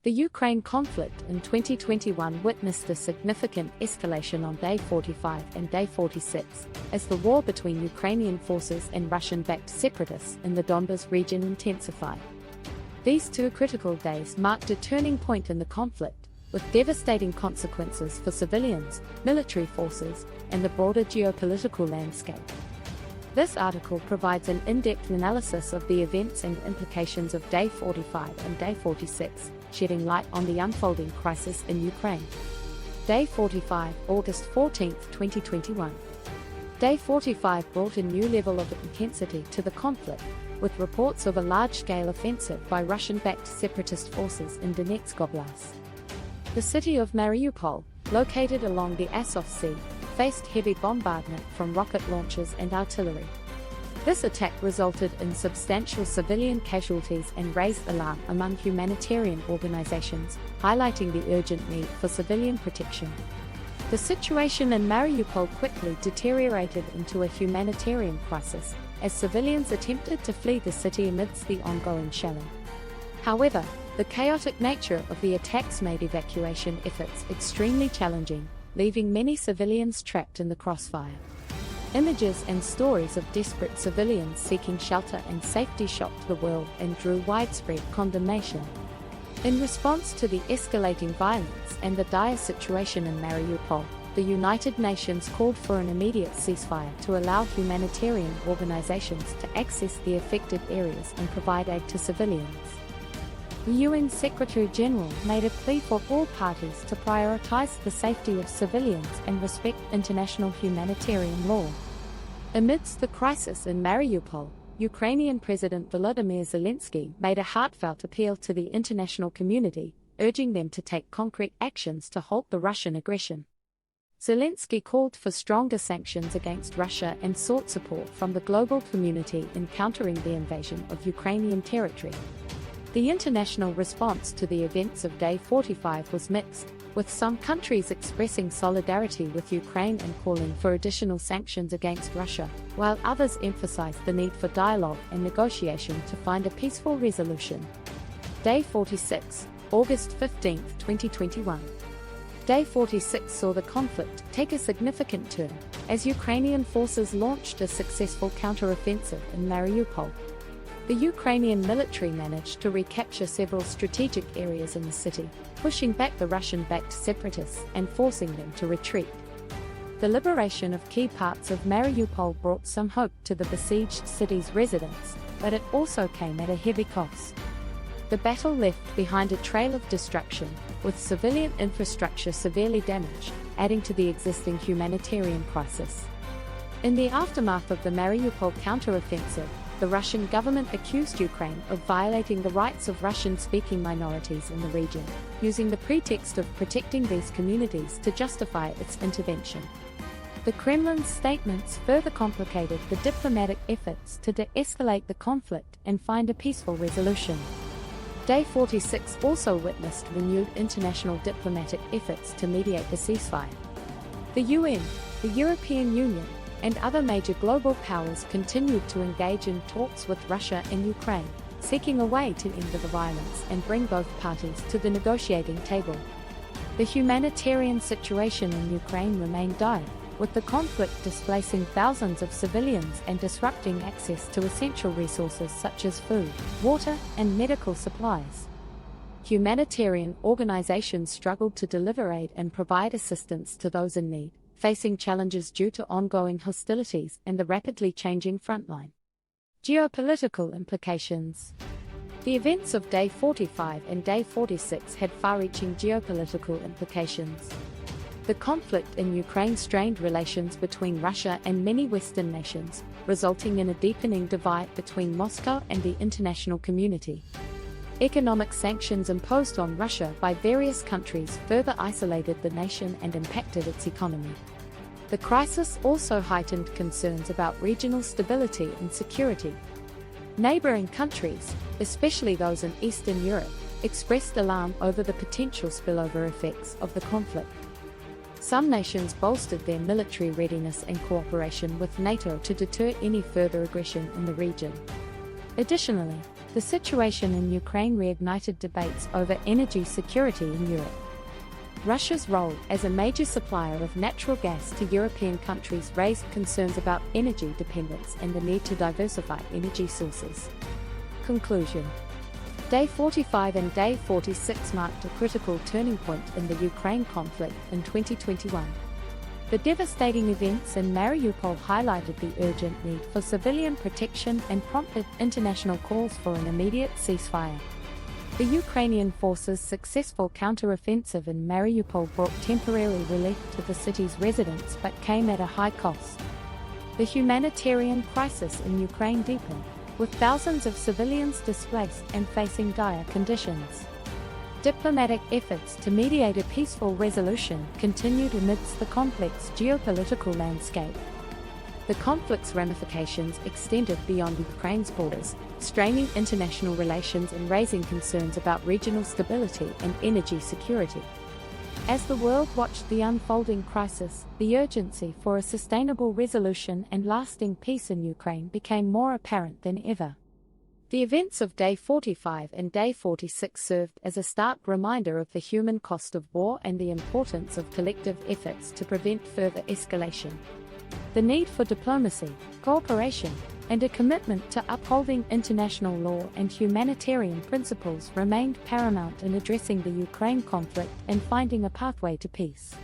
The Ukraine conflict in 2021 witnessed a significant escalation on day 45 and day 46, as the war between Ukrainian forces and Russian-backed separatists in the Donbas region intensified. These two critical days marked a turning point in the conflict, with devastating consequences for civilians, military forces, and the broader geopolitical landscape. This article provides an in-depth analysis of the events and implications of day 45 and day 46, shedding light on the unfolding crisis in Ukraine. Day 45, August 14, 2021. Day 45 brought a new level of intensity to the conflict, with reports of a large-scale offensive by Russian-backed separatist forces in Donetsk Oblast. The city of Mariupol, located along the Azov Sea, faced heavy bombardment from rocket launchers and artillery. This attack resulted in substantial civilian casualties and raised alarm among humanitarian organizations, highlighting the urgent need for civilian protection. The situation in Mariupol quickly deteriorated into a humanitarian crisis, as civilians attempted to flee the city amidst the ongoing shelling. However, the chaotic nature of the attacks made evacuation efforts extremely challenging, leaving many civilians trapped in the crossfire. Images and stories of desperate civilians seeking shelter and safety shocked the world and drew widespread condemnation. In response to the escalating violence and the dire situation in Mariupol, the United Nations called for an immediate ceasefire to allow humanitarian organizations to access the affected areas and provide aid to civilians. The UN Secretary-General made a plea for all parties to prioritize the safety of civilians and respect international humanitarian law. Amidst the crisis in Mariupol, Ukrainian President Volodymyr Zelensky made a heartfelt appeal to the international community, urging them to take concrete actions to halt the Russian aggression. Zelensky called for stronger sanctions against Russia and sought support from the global community in countering the invasion of Ukrainian territory. The international response to the events of Day 45 was mixed, with some countries expressing solidarity with Ukraine and calling for additional sanctions against Russia, while others emphasized the need for dialogue and negotiation to find a peaceful resolution. Day 46, August 15, 2021. Day 46 saw the conflict take a significant turn, as Ukrainian forces launched a successful counter-offensive in Mariupol. The Ukrainian military managed to recapture several strategic areas in the city, pushing back the Russian-backed separatists and forcing them to retreat. The liberation of key parts of Mariupol brought some hope to the besieged city's residents, but it also came at a heavy cost. The battle left behind a trail of destruction, with civilian infrastructure severely damaged, adding to the existing humanitarian crisis. In the aftermath of the Mariupol counter-offensive, the Russian government accused Ukraine of violating the rights of Russian-speaking minorities in the region, using the pretext of protecting these communities to justify its intervention. The Kremlin's statements further complicated the diplomatic efforts to de-escalate the conflict and find a peaceful resolution. Day 46 also witnessed renewed international diplomatic efforts to mediate a ceasefire. The UN, the European Union, and other major global powers continued to engage in talks with Russia and Ukraine, seeking a way to end the violence and bring both parties to the negotiating table. The humanitarian situation in Ukraine remained dire, with the conflict displacing thousands of civilians and disrupting access to essential resources such as food, water, and medical supplies. Humanitarian organizations struggled to deliver aid and provide assistance to those in need, facing challenges due to ongoing hostilities and the rapidly changing frontline. Geopolitical implications. The events of Day 45 and Day 46 had far-reaching geopolitical implications. The conflict in Ukraine strained relations between Russia and many Western nations, resulting in a deepening divide between Moscow and the international community. Economic sanctions imposed on Russia by various countries further isolated the nation and impacted its economy. The crisis also heightened concerns about regional stability and security. Neighboring countries, especially those in Eastern Europe, expressed alarm over the potential spillover effects of the conflict. Some nations bolstered their military readiness and cooperation with NATO to deter any further aggression in the region. Additionally, The situation in Ukraine reignited debates over energy security in Europe. Russia's role as a major supplier of natural gas to European countries raised concerns about energy dependence and the need to diversify energy sources. Conclusion. Day 45 and Day 46 marked a critical turning point in the Ukraine conflict in 2021. The devastating events in Mariupol highlighted the urgent need for civilian protection and prompted international calls for an immediate ceasefire. The Ukrainian forces' successful counter-offensive in Mariupol brought temporary relief to the city's residents but came at a high cost. The humanitarian crisis in Ukraine deepened, with thousands of civilians displaced and facing dire conditions. Diplomatic efforts to mediate a peaceful resolution continued amidst the complex geopolitical landscape. The conflict's ramifications extended beyond Ukraine's borders, straining international relations and raising concerns about regional stability and energy security. As the world watched the unfolding crisis, the urgency for a sustainable resolution and lasting peace in Ukraine became more apparent than ever. The events of Day 45 and Day 46 served as a stark reminder of the human cost of war and the importance of collective efforts to prevent further escalation. The need for diplomacy, cooperation, and a commitment to upholding international law and humanitarian principles remained paramount in addressing the Ukraine conflict and finding a pathway to peace.